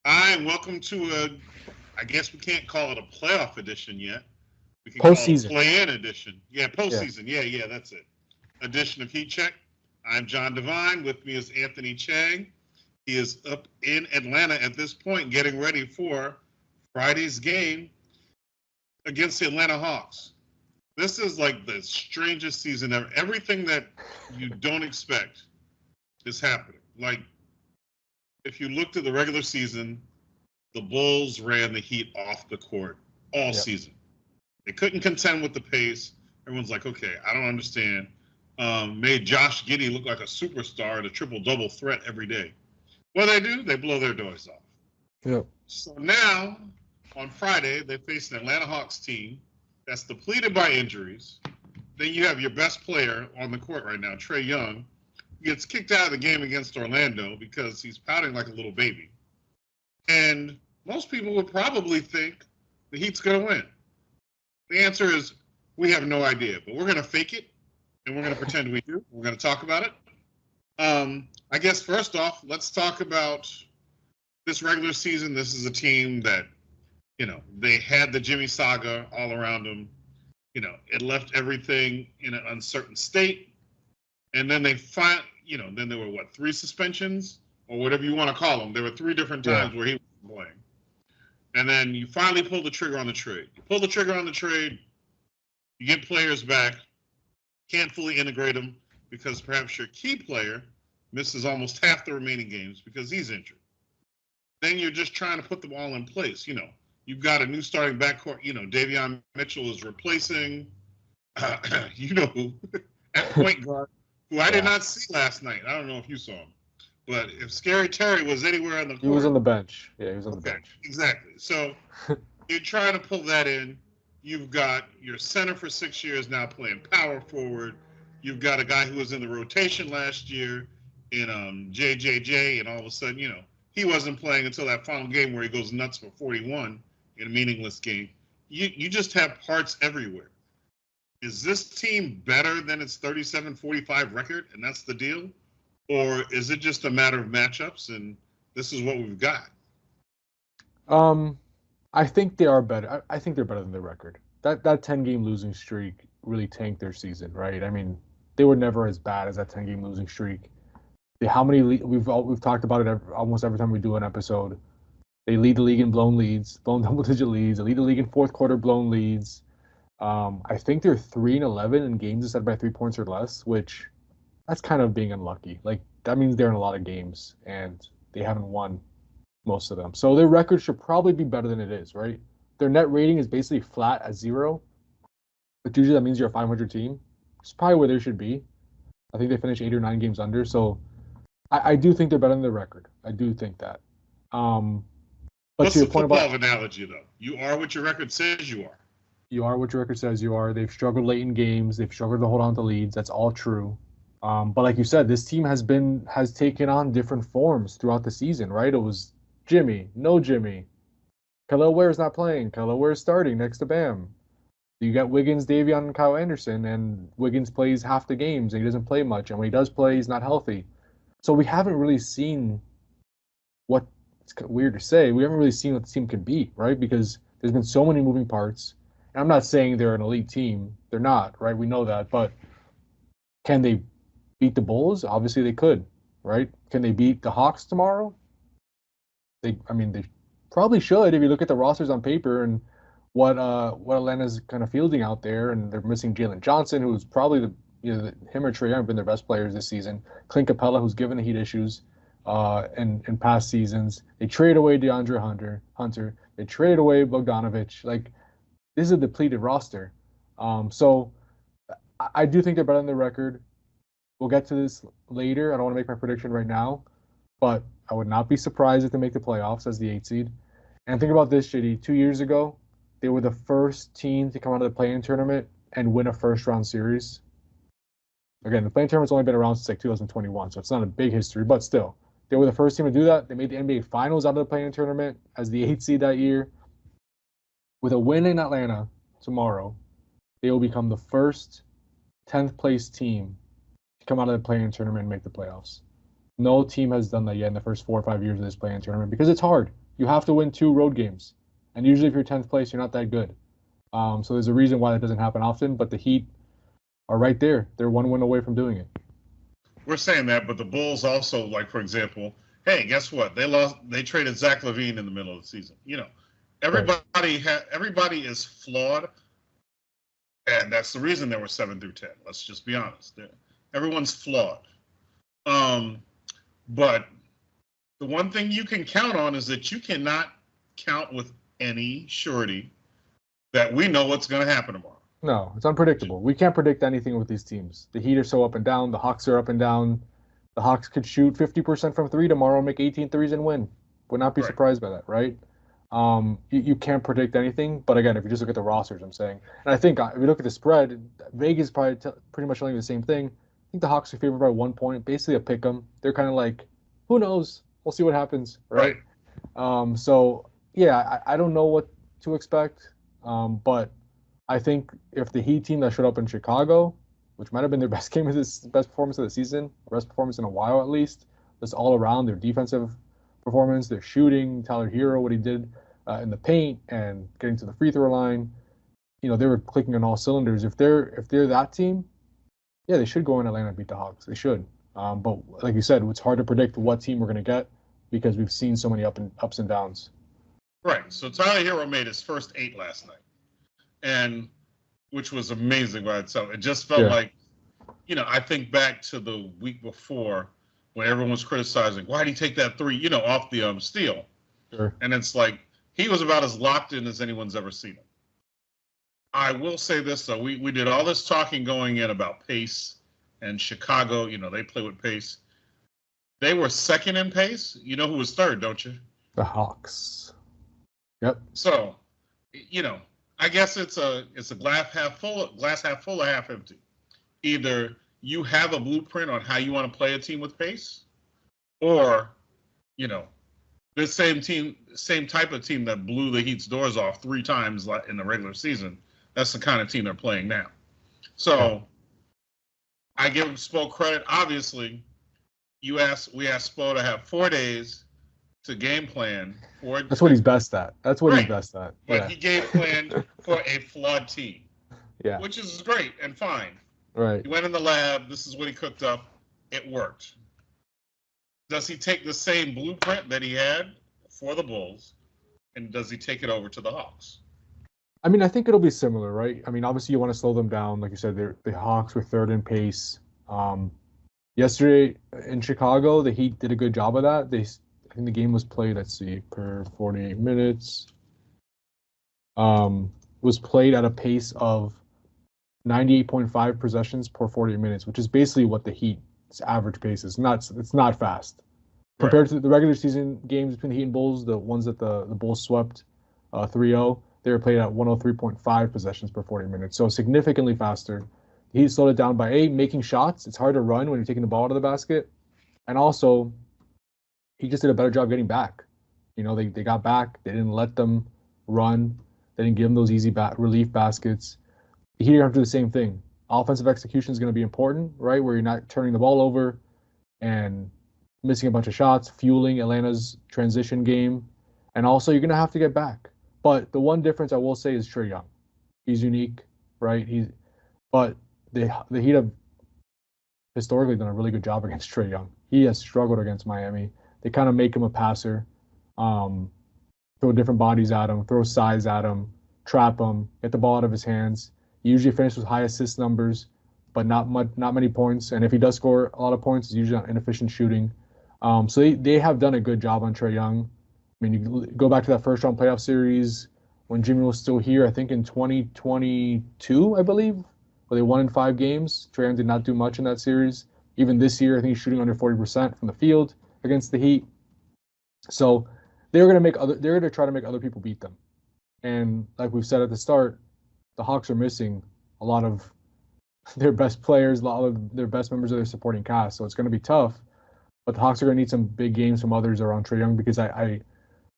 Hi, and welcome to I guess we can't call it a playoff edition yet. We can call it a Postseason. play-in edition. Yeah, Yeah. postseason. Yeah, that's it. Edition of Heat Check. I'm John Devine. With me is Anthony Chang. He is up in Atlanta at this point, getting ready for Friday's game against the Atlanta Hawks. This is like the strangest season ever. Everything that you don't expect is happening. Like, if you looked at the regular season, the Bulls ran the Heat off the court all Yep. season. They couldn't contend with the pace. Everyone's like, okay, I don't understand. Made Josh Giddey look like a superstar and a triple double threat every day. What do? They blow their doors off. Yep. So now, on Friday, they face an Atlanta Hawks team that's depleted by injuries. Then you have your best player on the court right now, Trae Young, gets kicked out of the game against Orlando because he's pouting like a little baby. And most people would probably think the Heat's going to win. The answer is we have no idea, but we're going to fake it and we're going to pretend we do. We're going to talk about it. I guess first off, let's talk about this regular season. This is a team that, they had the Jimmy saga all around them. It left everything in an uncertain state. And then then there were three suspensions or whatever you want to call them. There were three different times where he was playing. And then you finally pull the trigger on the trade. You pull the trigger on the trade, you get players back, can't fully integrate them because perhaps your key player misses almost half the remaining games because he's injured. Then you're just trying to put them all in place. You've got a new starting backcourt. Davion Mitchell is replacing, who, at point guard, who I did not see last night. I don't know if you saw him. But if Scary Terry was anywhere on the court. He was on the bench. Yeah, he was on the bench. Exactly. So you're trying to pull that in. You've got your center for 6 years now playing power forward. You've got a guy who was in the rotation last year in JJJ, and all of a sudden, he wasn't playing until that final game where he goes nuts for 41 in a meaningless game. You just have parts everywhere. Is this team better than its 37-45 record, and that's the deal? Or is it just a matter of matchups, and this is what we've got? I think they are better. I think they're better than their record. That 10-game losing streak really tanked their season, right? I mean, they were never as bad as that 10-game losing streak. We've talked about it almost every time we do an episode. They lead the league in blown double-digit leads. They lead the league in fourth quarter blown leads. I think they're 3-11 in games decided by 3 points or less, which that's kind of being unlucky. Like, that means they're in a lot of games and they haven't won most of them. So their record should probably be better than it is, right? Their net rating is basically flat at 0, but usually that means you're a 500 team. It's probably where they should be. I think they finished 8 or 9 games under. So I do think they're better than their record. I do think that. But What's to your the point football about analogy, though? You are what your record says you are. you are what your record says you are. They've struggled late in games. They've struggled to hold on to leads. That's all true. But like you said, this team has taken on different forms throughout the season, right? It was Jimmy, no Jimmy. Kello Ware's not playing. Kello Ware's starting next to Bam. You got Wiggins, Davion, and Kyle Anderson, and Wiggins plays half the games and he doesn't play much. And when he does play, he's not healthy. So we haven't really seen what it's weird to say. We haven't really seen what the team can be, right? Because there's been so many moving parts. And I'm not saying they're an elite team. They're not, right? We know that. But can they beat the Bulls? Obviously they could, right? Can they beat the Hawks tomorrow? They probably should if you look at the rosters on paper and what Atlanta's kind of fielding out there, and they're missing Jalen Johnson, who's probably him or Trae Young have been their best players this season. Clint Capella, who's given the Heat issues in past seasons. They traded away DeAndre Hunter. They traded away Bogdanovich. Like, this is a depleted roster. So I do think they're better than their record. We'll get to this later. I don't want to make my prediction right now, but I would not be surprised if they make the playoffs as the 8 seed. And think about this, JD. 2 years ago, they were the first team to come out of the play-in tournament and win a first-round series. Again, the play-in tournament's only been around since like 2021, so it's not a big history, but still. They were the first team to do that. They made the NBA Finals out of the play-in tournament as the 8 seed that year. With a win in Atlanta tomorrow, they will become the first 10th place team to come out of the play-in tournament and make the playoffs. No team has done that yet in the first 4 or 5 years of this play-in tournament because it's hard. You have to win 2 road games. And usually if you're 10th place, you're not that good. So there's a reason why that doesn't happen often, but the Heat are right there. They're 1 win away from doing it. We're saying that, but the Bulls also, like, for example, hey, guess what? They traded Zach LaVine in the middle of the season. Everybody is flawed, and that's the reason there were 7 through 10. Let's just be honest. Everyone's flawed. But the one thing you can count on is that you cannot count with any surety that we know what's going to happen tomorrow. No, it's unpredictable. We can't predict anything with these teams. The Heat are so up and down. The Hawks are up and down. The Hawks could shoot 50% from 3 tomorrow, make 18 threes and win. Would not be surprised by that, right? You can't predict anything. But again, if you just look at the rosters, I'm saying. And I think if you look at the spread, Vegas is probably pretty much telling you the same thing. I think the Hawks are favored by 1 point, basically a pick 'em. They're kind of like, who knows? We'll see what happens, right? So, yeah, I don't know what to expect. But I think if the Heat team that showed up in Chicago, which might have been their best best performance of the season, best performance in a while at least, just all around their defensive performance, their shooting, Tyler Hero, what he did in the paint and getting to the free throw line, they were clicking on all cylinders. If they're that team, yeah, they should go in Atlanta and beat the Hawks. They should. But like you said, it's hard to predict what team we're going to get because we've seen so many ups and downs. Right. So Tyler Hero made his first 8 last night, and which was amazing by itself. It just felt like, I think back to the week before when everyone was criticizing, why did he take that 3, off the steal? Sure. And it's like he was about as locked in as anyone's ever seen him. I will say this, though. We did all this talking going in about pace and Chicago. They play with pace. They were second in pace. You know who was third, don't you? The Hawks. Yep. So, I guess it's a glass half full or half empty. Either you have a blueprint on how you want to play a team with pace, or, the same type of team that blew the Heat's doors off 3 times in the regular season. That's the kind of team they're playing now. So I give Spo credit. Obviously, we asked Spo to have 4 days to game plan. That's what he's best at. He's best at. But he game planned for a flawed team. Yeah. Which is great and fine. Right. He went in the lab. This is what he cooked up. It worked. Does he take the same blueprint that he had for the Bulls, and does he take it over to the Hawks? I mean, I think it'll be similar, right? I mean, obviously you want to slow them down. Like you said, the Hawks were third in pace. Yesterday in Chicago, the Heat did a good job of that. I think the game was played, per 48 minutes. Was played at a pace of 98.5 possessions per 48 minutes, which is basically what the Heat's average pace is. It's not fast. Compared to the regular season games between the Heat and Bulls, the ones that the Bulls swept 3-0, they were played at 103.5 possessions per 40 minutes, so significantly faster. The Heat slowed it down by making shots. It's hard to run when you're taking the ball out of the basket. And also, he just did a better job getting back. They got back. They didn't let them run. They didn't give them those easy relief baskets. The Heat are going to do the same thing. Offensive execution is going to be important, right, where you're not turning the ball over and missing a bunch of shots, fueling Atlanta's transition game. And also, you're going to have to get back. But the one difference I will say is Trae Young. He's unique, right? But the Heat have historically done a really good job against Trae Young. He has struggled against Miami. They kind of make him a passer, throw different bodies at him, throw size at him, trap him, get the ball out of his hands. He usually finishes with high assist numbers, but not many points. And if he does score a lot of points, it's usually on inefficient shooting. So they have done a good job on Trae Young. I mean, you go back to that first round playoff series when Jimmy was still here, I think in 2022, I believe, where they won in 5 games. Trae Young did not do much in that series. Even this year, I think he's shooting under 40% from the field against the Heat. So they're going to try to make other people beat them. And like we've said at the start, the Hawks are missing a lot of their best players, a lot of their best members of their supporting cast. So it's going to be tough. But the Hawks are going to need some big games from others around Trae Young because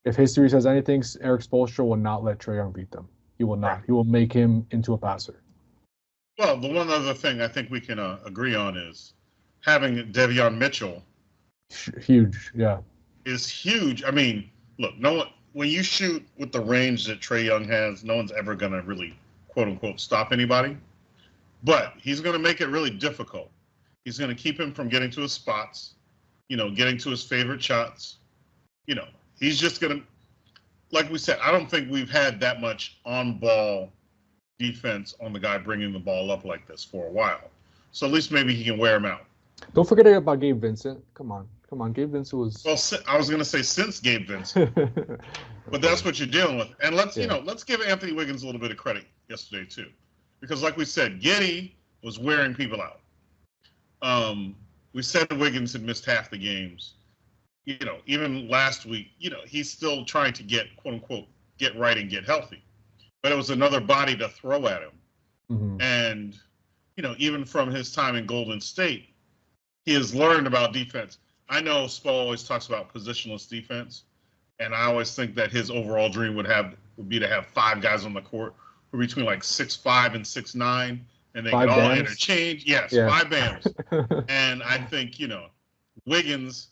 if history says anything, Eric Spoelstra will not let Trae Young beat them. He will not. He will make him into a passer. Well, the one other thing I think we can agree on is having Davion Mitchell. Huge, yeah. Is huge. I mean, look, no one. when you shoot with the range that Trae Young has, no one's ever going to really, quote unquote, stop anybody. But he's going to make it really difficult. He's going to keep him from getting to his spots, getting to his favorite shots. He's just going to, like we said, I don't think we've had that much on-ball defense on the guy bringing the ball up like this for a while. So at least maybe he can wear him out. Don't forget about Gabe Vincent. Come on. Gabe Vincent was. Well, I was going to say since Gabe Vincent, but that's what you're dealing with. And let's give Anthony Wiggins a little bit of credit yesterday too, because like we said, Giddey was wearing people out. We said Wiggins had missed half the games. Even last week, he's still trying to get, quote unquote, get right and get healthy. But it was another body to throw at him. Mm-hmm. And, even from his time in Golden State, he has learned about defense. I know Spo always talks about positionless defense, and I always think that his overall dream would be to have 5 guys on the court who are between like 6'5" and 6'9", and they can all interchange. Yes, yeah. 5 BAMs. And I think, Wiggins,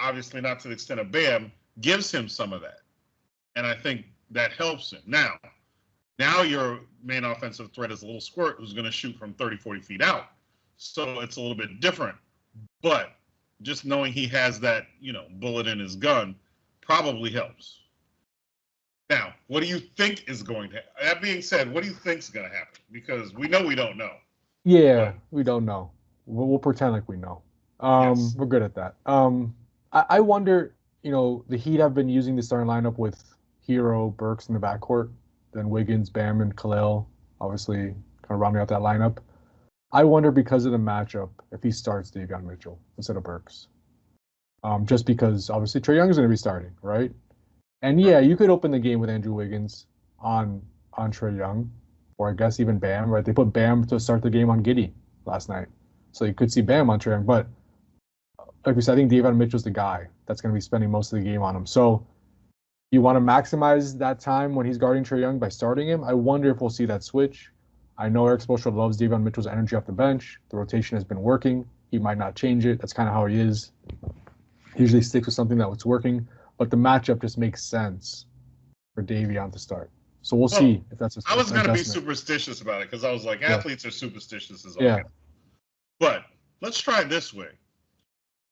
obviously not to the extent of Bam, gives him some of that. And I think that helps him. Now your main offensive threat is a little squirt who's going to shoot from 30, 40 feet out. So it's a little bit different. But just knowing he has that, bullet in his gun probably helps. Now, what do you think is going to happen? That being said, what do you think is going to happen? Because we know we don't know. Yeah, we don't know. We'll pretend like we know. Yes. We're good at that. I wonder, the Heat have been using the starting lineup with Hero, Burks in the backcourt, then Wiggins, Bam, and Khalil, obviously kind of rounding out that lineup. I wonder because of the matchup if he starts Davion Mitchell instead of Burks. Just because obviously Trae Young is going to be starting, right? And yeah, you could open the game with Andrew Wiggins on Trae Young, or I guess even Bam, right? They put Bam to start the game on Giddey last night. So you could see Bam on Trae Young, but like we said, I think Davion Mitchell's the guy that's going to be spending most of the game on him. So you want to maximize that time when he's guarding Trae Young by starting him. I wonder if we'll see that switch. I know Eric Spoelstra loves Davion Mitchell's energy off the bench. The rotation has been working. He might not change it. That's kind of how he is. He usually sticks with something that's working. But the matchup just makes sense for Davion to start. So we'll see if that's I was going to be superstitious about it because I was like, athletes are superstitious as all. Yeah. But let's try it this way.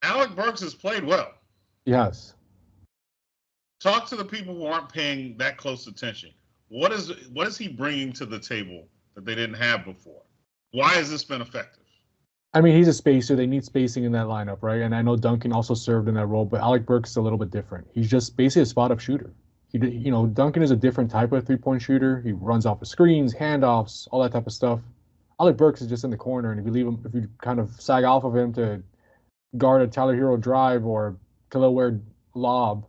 Alec Burks has played well. Yes. Talk to the people who aren't paying that close attention. What is he bringing to the table that they didn't have before? Why has this been effective? I mean, he's a spacer. They need spacing in that lineup, right? And I know Duncan also served in that role, but Alec Burks is a little bit different. He's just basically a spot-up shooter. Duncan is a different type of three-point shooter. He runs off of screens, handoffs, all that type of stuff. Alec Burks is just in the corner, and if you kind of sag off of him to guard a Tyler Hero drive or Khalil Ware lob,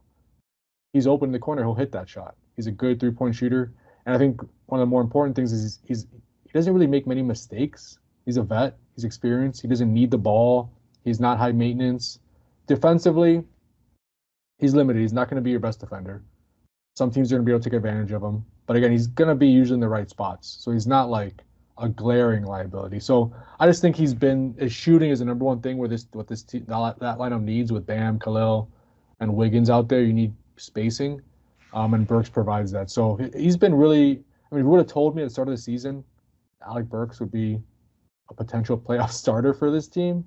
he's open in the corner. He'll hit that shot. He's a good three-point shooter, and I think one of the more important things is he doesn't really make many mistakes. He's a vet. He's experienced. He doesn't need the ball. He's not high maintenance. Defensively, he's limited. He's not going to be your best defender. Some teams are going to be able to take advantage of him. But again, he's going to be usually in the right spots. So he's not like a glaring liability. So I just think his shooting is the number one thing that lineup needs with Bam, Khalil, and Wiggins out there. You need spacing, and Burks provides that. So he's been really. I mean, if you would have told me at the start of the season, Alec Burks would be a potential playoff starter for this team,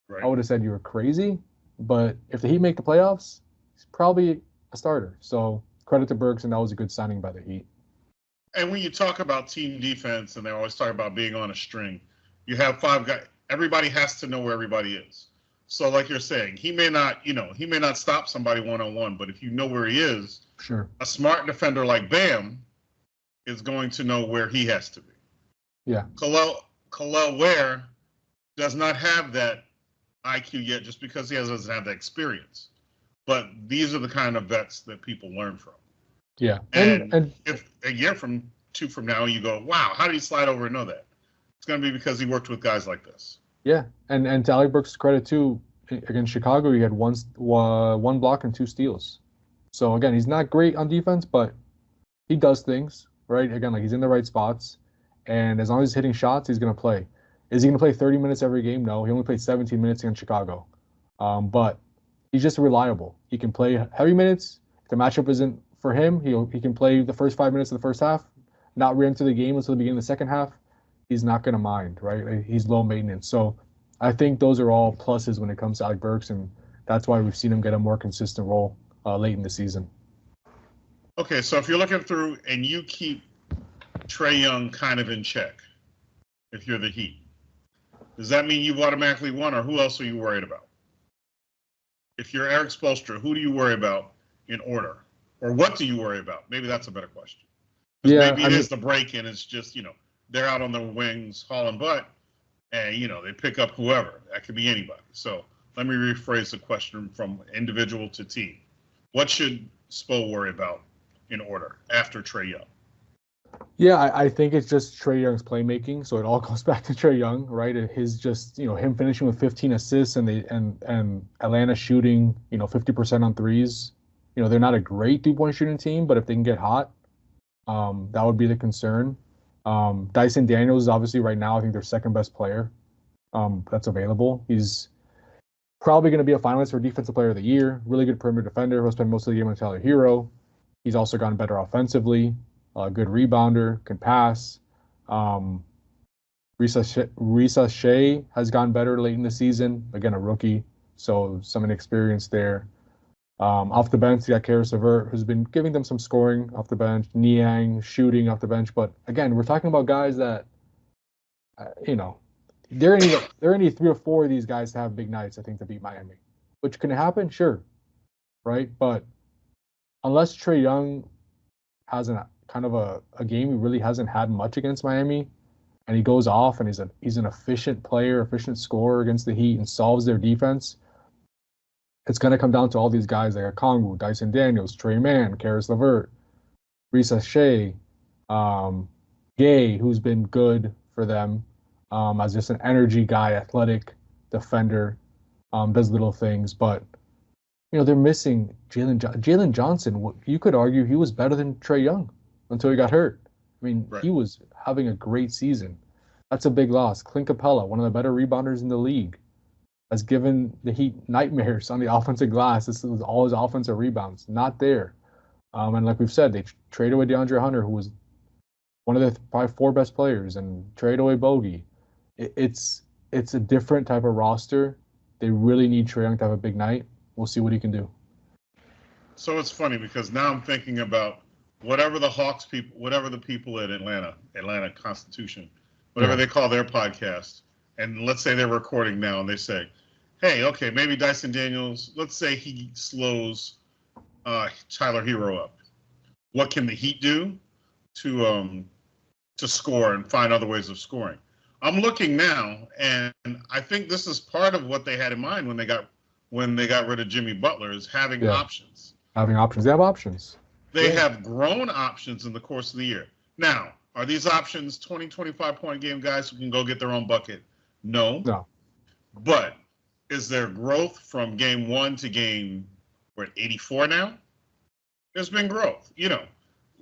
right, I would have said you were crazy. But if the Heat make the playoffs, he's probably a starter. So credit to Burks, and that was a good signing by the Heat. And when you talk about team defense, and they always talk about being on a string, you have 5 guys. Everybody has to know where everybody is. So like you're saying, he may not stop somebody one-on-one, but if you know where he is, sure, a smart defender like Bam is going to know where he has to be. Yeah. Khalil Ware does not have that IQ yet just because he doesn't have that experience. But these are the kind of vets that people learn from. Yeah. And if a year from now you go, wow, how did he slide over and know that? It's going to be because he worked with guys like this. Yeah. And to Alec Burks' credit, too, against Chicago, he had one block and 2 steals. So, again, he's not great on defense, but he does things, right? Again, like he's in the right spots. And as long as he's hitting shots, he's going to play. Is he going to play 30 minutes every game? No. He only played 17 minutes against Chicago. But he's just reliable. He can play heavy minutes. If the matchup isn't for him, he can play the first 5 minutes of the first half, not re-enter the game until the beginning of the second half. He's not going to mind, right? Like, he's low maintenance. So I think those are all pluses when it comes to Alec Burks, and that's why we've seen him get a more consistent role late in the season. Okay, so if you're looking through and you keep Trae Young kind of in check, if you're the Heat, does that mean you've automatically won, or who else are you worried about? If you're Eric Spoelstra, who do you worry about in order? Or what do you worry about? Maybe that's a better question. Because maybe it is the break, and it's just, they're out on the wings hauling butt, and, they pick up whoever. That could be anybody. So let me rephrase the question from individual to team. What should Spo worry about in order after Trae Young? Yeah, I think it's just Trae Young's playmaking. So it all goes back to Trae Young, right? His just, him finishing with 15 assists and Atlanta shooting, 50% on threes. They're not a great 3-point shooting team, but if they can get hot, that would be the concern. Dyson Daniels is obviously right now, I think, their second best player that's available. He's probably going to be a finalist for Defensive Player of the Year. Really good perimeter defender. He'll spend most of the game on Tyler Hero. He's also gotten better offensively. Good rebounder, can pass. Risa Shea has gotten better late in the season. Again, a rookie, so some inexperience there. Off the bench, you got Karis LeVert, who's been giving them some scoring off the bench. Niang shooting off the bench, but again, we're talking about guys that, there are any 3 or 4 of these guys to have big nights, I think, to beat Miami, which can happen, sure, right? But unless Trae Young has kind of a game he really hasn't had much against Miami, and he goes off and he's an efficient player, efficient scorer against the Heat and solves their defense, it's going to come down to all these guys like Okongwu, Dyson Daniels, Trey Mann, Karis LeVert, Risa Shea, Gay, who's been good for them as just an energy guy, athletic defender, does little things. But, they're missing Jalen Johnson. You could argue he was better than Trae Young until he got hurt. I mean, right. He was having a great season. That's a big loss. Clint Capella, one of the better rebounders in the league, has given the Heat nightmares on the offensive glass. This was all his offensive rebounds, not there. And like we've said, they traded away DeAndre Hunter, who was one of the probably 4 best players, and traded away Bogey. It's a different type of roster. They really need Trae Young to have a big night. We'll see what he can do. So it's funny because now I'm thinking about whatever the Hawks people, whatever the people at Atlanta Constitution, whatever they call their podcast, and let's say they're recording now and they say, hey, okay, maybe Dyson Daniels, let's say he slows Tyler Hero up. What can the Heat do to score and find other ways of scoring? I'm looking now, and I think this is part of what they had in mind when they got rid of Jimmy Butler, is having options. Having options. They have options. They have grown options in the course of the year. Now, are these options 20, 25-point game guys who can go get their own bucket? No. But is there growth from game 1 to game, we're at 84 now? There's been growth.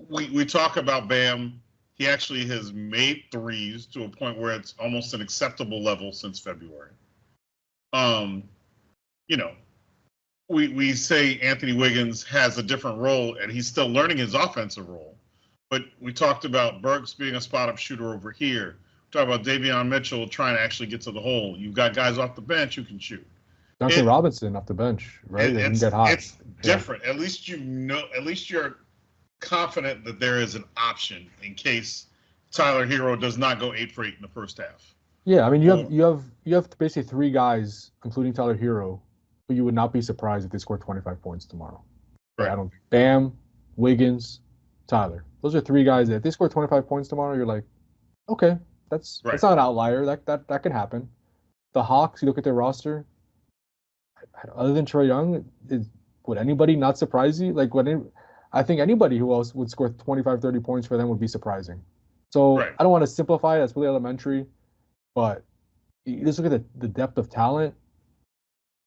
We talk about Bam. He actually has made threes to a point where it's almost an acceptable level since February. We say Anthony Wiggins has a different role, and he's still learning his offensive role. But we talked about Burks being a spot-up shooter over here. We talked about Davion Mitchell trying to actually get to the hole. You've got guys off the bench who can shoot. Duncan Robinson off the bench, right? They can get hot. It's different. At least you're confident that there is an option in case Tyler Hero does not go 8 for 8 in the first half. Yeah, I mean you have basically 3 guys, including Tyler Hero, who you would not be surprised if they score 25 points tomorrow. Right. I don't think Bam, Wiggins, Tyler. Those are 3 guys that if they score 25 points tomorrow, you're like, okay, that's not an outlier. That can happen. The Hawks, you look at their roster, other than Trae Young, would anybody not surprise you? I think anybody who else would score 25, 30 points for them would be surprising. So I don't want to simplify it. That's really elementary. But you just look at the depth of talent.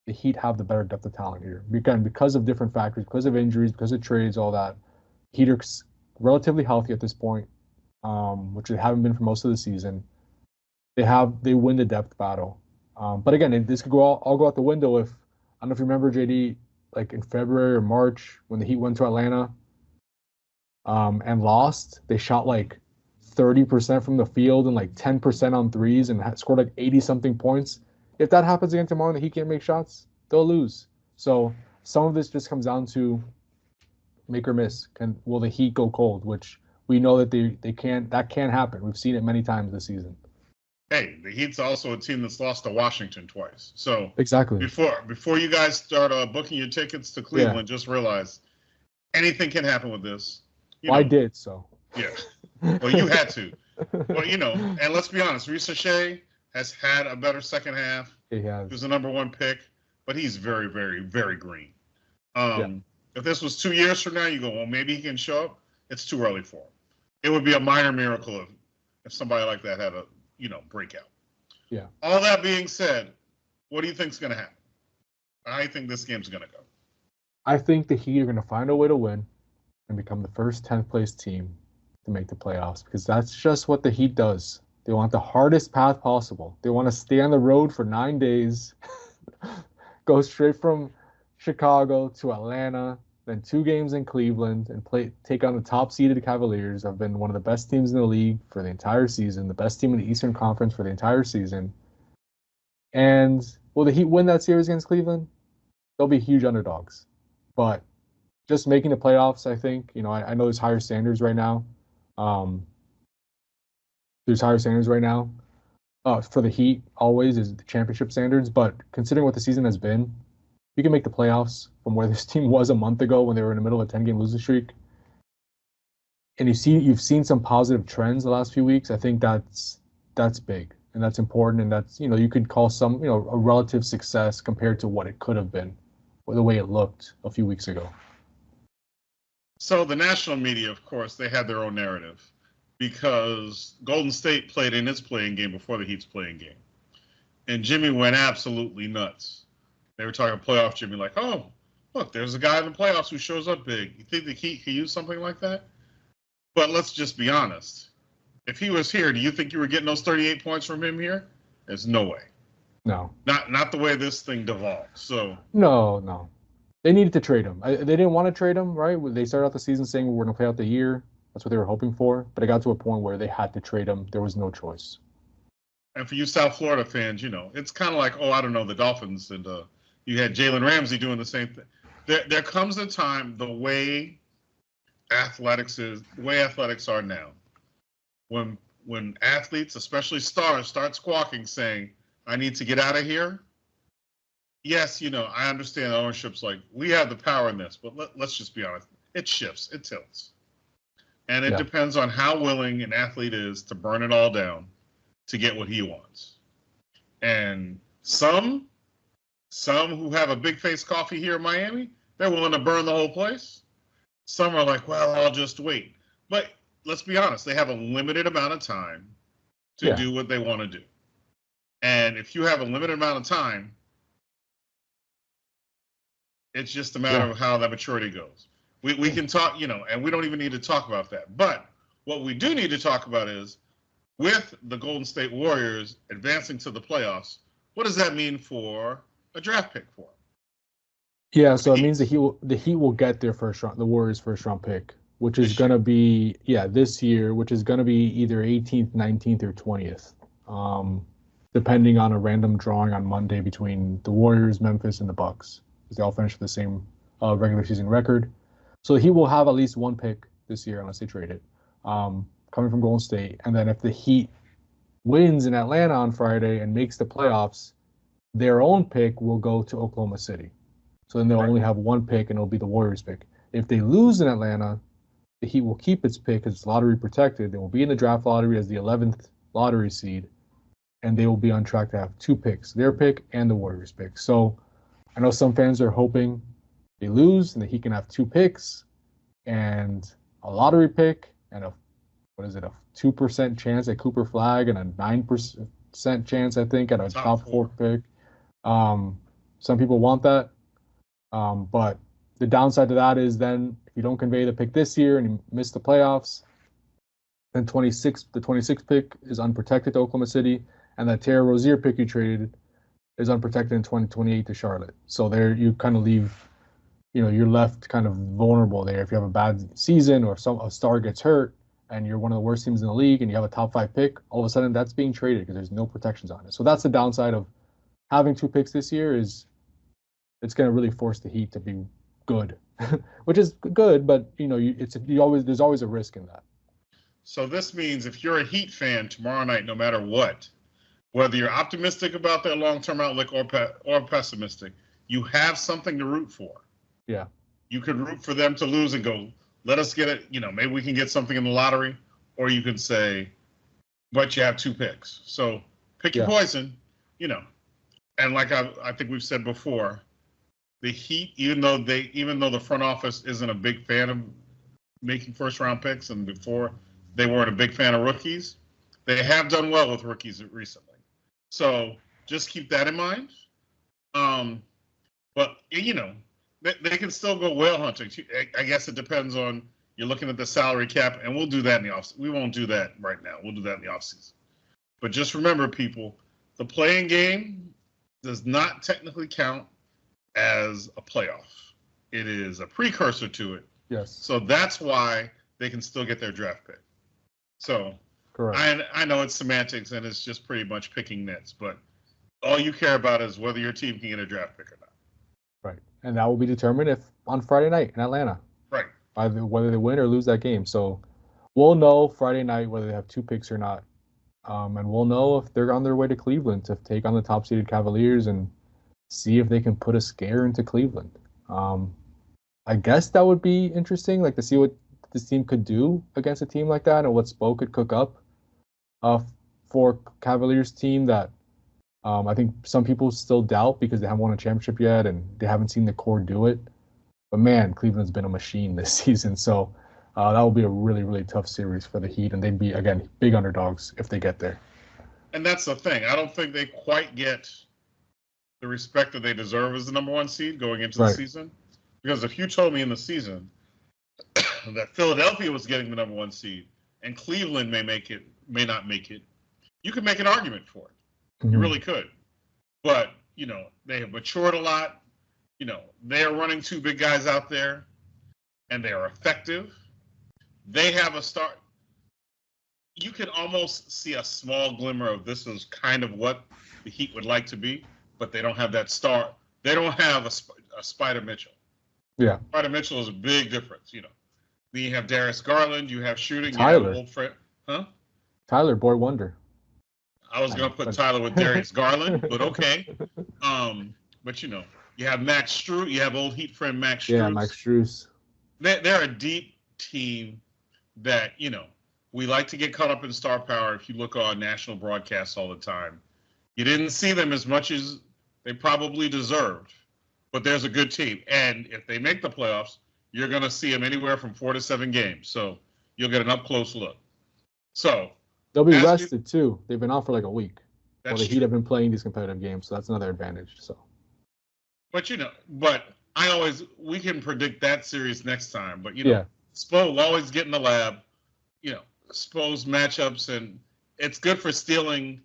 The Heat have the better depth of talent here. Again, because of different factors, because of injuries, because of trades, all that. Heat are relatively healthy at this point, which they haven't been for most of the season. They win the depth battle. But again, this could all go out the window if, I don't know if you remember, JD, like in February or March when the Heat went to Atlanta and lost. They shot like 30% from the field and like 10% on threes and scored like 80 something points. If that happens again tomorrow and the Heat can't make shots, they'll lose. So some of this just comes down to make or miss. Will the Heat go cold? Which we know that they can't. That can't happen. We've seen it many times this season. Hey, the Heat's also a team that's lost to Washington twice. So exactly before you guys start booking your tickets to Cleveland, just realize anything can happen with this. I did so. Yeah. Well, you had to. Well, and let's be honest, Risa Shea has had a better second half. He has. He was the number one pick, but he's very, very, very green. If this was 2 years from now, you go, well, maybe he can show up. It's too early for him. It would be a minor miracle if somebody like that had a breakout. Yeah. All that being said, what do you think's going to happen? How do you think this game's going to go? I think the Heat are going to find a way to win and become the first 10th place team to make the playoffs, because that's just what the Heat does. They want the hardest path possible. They want to stay on the road for 9 days, go straight from Chicago to Atlanta, then 2 games in Cleveland, and take on the top-seeded Cavaliers. Have been one of the best teams in the league for the entire season, the best team in the Eastern Conference for the entire season. And will the Heat win that series against Cleveland? They'll be huge underdogs. But just making the playoffs, I think, I know there's higher standards right now. There's higher standards right now. For the Heat, always is the championship standards. But considering what the season has been, you can make the playoffs from where this team was a month ago when they were in the middle of a 10-game losing streak. And you've seen some positive trends the last few weeks. I think that's big and that's important, and that's you could call some a relative success compared to what it could have been, or the way it looked a few weeks ago. So the national media, of course, they had their own narrative because Golden State played in its playing game before the Heat's playing game, and Jimmy went absolutely nuts. They were talking playoff Jimmy, like, oh, look, there's a guy in the playoffs who shows up big. You think the Heat could use something like that? But let's just be honest. If he was here, do you think you were getting those 38 points from him here? There's no way. No. Not the way this thing devolved. So No. They needed to trade him. They didn't want to trade him, right? They started out the season saying we're going to play out the year. That's what they were hoping for. But it got to a point where they had to trade him. There was no choice. And for you South Florida fans, it's kind of like, I don't know, the Dolphins and you had Jalen Ramsey doing the same thing. There comes a time, the way athletics are now, when athletes, especially stars, start squawking saying, I need to get out of here. Yes, I understand ownership's like, we have the power in this, but let's just be honest. It shifts, it tilts. And it depends on how willing an athlete is to burn it all down to get what he wants. And some who have a big face coffee here in Miami, they're willing to burn the whole place. Some are like, well, I'll just wait. But let's be honest, they have a limited amount of time to do what they want to do. And if you have a limited amount of time, it's just a matter of how that maturity goes. We can talk, and we don't even need to talk about that. But what we do need to talk about is, with the Golden State Warriors advancing to the playoffs, what does that mean for a draft pick for them? Yeah, so it means the Heat will get their the Warriors' first round pick, which is going to be this year, which is going to be either 18th, 19th, or 20th, depending on a random drawing on Monday between the Warriors, Memphis, and the Bucks, because they all finished with the same regular season record. So he will have at least one pick this year unless they trade it, coming from Golden State. And then if the Heat wins in Atlanta on Friday and makes the playoffs, their own pick will go to Oklahoma City. So then they'll only have one pick, and it'll be the Warriors' pick. If they lose in Atlanta, the Heat will keep its pick because it's lottery protected. They will be in the draft lottery as the 11th lottery seed, and they will be on track to have 2 picks, their pick and the Warriors' pick. So I know some fans are hoping they lose and the Heat can have 2 picks and a lottery pick and a 2% chance at Cooper Flag and a 9% chance, I think, at a top 4 pick. Some people want that. But the downside to that is then if you don't convey the pick this year and you miss the playoffs, then the 26th pick is unprotected to Oklahoma City, and that Terry Rozier pick you traded is unprotected in 2028 to Charlotte. So there you kind of leave you're left kind of vulnerable there. If you have a bad season or a star gets hurt and you're one of the worst teams in the league and you have a top 5 pick, all of a sudden that's being traded because there's no protections on it. So that's the downside of having 2 picks this year is it's going to really force the Heat to be good, which is good, but there's always a risk in that. So this means if you're a Heat fan tomorrow night, no matter what, whether you're optimistic about their long-term outlook or pessimistic, you have something to root for. Yeah. You could root for them to lose and go, let us get it. Maybe we can get something in the lottery. Or you could say, but you have 2 picks. So pick your poison, And like I think we've said before, the Heat, even though the front office isn't a big fan of making first-round picks, and before they weren't a big fan of rookies, they have done well with rookies recently. So just keep that in mind. But they can still go whale hunting. I guess it depends on you're looking at the salary cap, and we'll do that in the offseason. We won't do that right now. We'll do that in the offseason. But just remember, people, the playing game does not technically count as a playoff. It is a precursor to it. Yes. So that's why they can still get their draft pick. So correct. I know it's semantics and it's just pretty much picking nits, but all you care about is whether your team can get a draft pick or not. Right. And that will be determined on Friday night in Atlanta. Right. Whether they win or lose that game. So we'll know Friday night whether they have 2 picks or not. And we'll know if they're on their way to Cleveland to take on the top-seeded Cavaliers and see if they can put a scare into Cleveland. I guess that would be interesting, like to see what this team could do against a team like that and what Spo could cook up for Cavaliers team that I think some people still doubt because they haven't won a championship yet and they haven't seen the core do it. But man, Cleveland's been a machine this season, so that will be a really, really tough series for the Heat, and they'd be, again, big underdogs if they get there. And that's the thing. I don't think they quite get the respect that they deserve as the number 1 seed going into the season. Because if you told me in the season that Philadelphia was getting the number 1 seed and Cleveland may not make it, you could make an argument for it. Mm-hmm. You really could. But, they have matured a lot. They are running 2 big guys out there, and they are effective. They have a start. You can almost see a small glimmer of this is kind of what the Heat would like to be, but they don't have that star. They don't have a Spider Mitchell. Yeah. Spider Mitchell is a big difference, Then you have Darius Garland, you have shooting, Tyler. You have old friend. Huh? Tyler, boy wonder. I was going to put Tyler with Darius Garland, but okay. But, you have Max Strus. You have old Heat friend Max Strus. Yeah, Max Strus. They're a deep team that, we like to get caught up in star power if you look on national broadcasts all the time. You didn't see them as much as they probably deserved, but there's a good team. And if they make the playoffs, you're going to see them anywhere from 4 to 7 games. So you'll get an up-close look. So they'll be rested, too. They've been out for like a week. Well, the Heat have been playing these competitive games, so that's another advantage. So, but we can predict that series next time. But Spo will always get in the lab. Spo's matchups, and it's good for stealing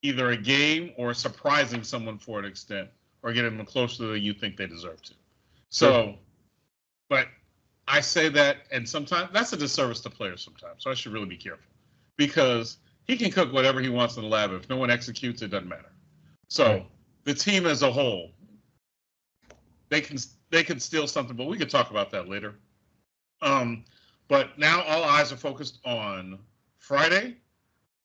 either a game or surprising someone for an extent, or getting them closer than you think they deserve to. So, but I say that, and sometimes that's a disservice to players sometimes. So I should really be careful because he can cook whatever he wants in the lab. If no one executes, it doesn't matter. So the team as a whole, they can steal something, but we could talk about that later. But now all eyes are focused on Friday.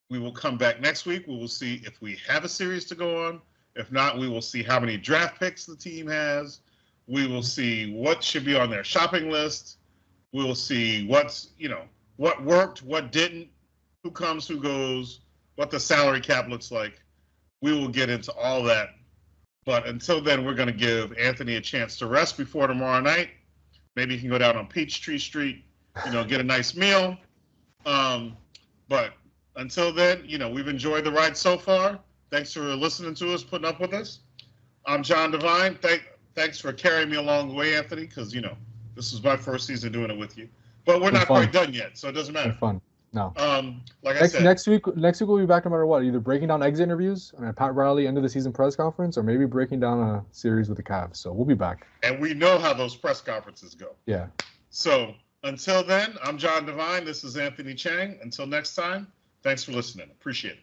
We will come back next week. We will see if we have a series to go on. If not, we will see how many draft picks the team has. We will see what should be on their shopping list. We will see what worked, what didn't, who comes, who goes, what the salary cap looks like. We will get into all that. But until then, we're going to give Anthony a chance to rest before tomorrow night. Maybe he can go down on Peachtree Street, get a nice meal. But until then, we've enjoyed the ride so far. Thanks for listening to us, putting up with us. I'm John Devine. Thanks for carrying me along the way, Anthony, because, this is my first season doing it with you. But we're not quite done yet, so it doesn't matter. Fun. No. Like I said, next week we'll be back no matter what. Either breaking down exit interviews and a Pat Riley end of the season press conference, or maybe breaking down a series with the Cavs. So we'll be back. And we know how those press conferences go. Yeah. So until then, I'm John Devine. This is Anthony Chang. Until next time, thanks for listening. Appreciate it.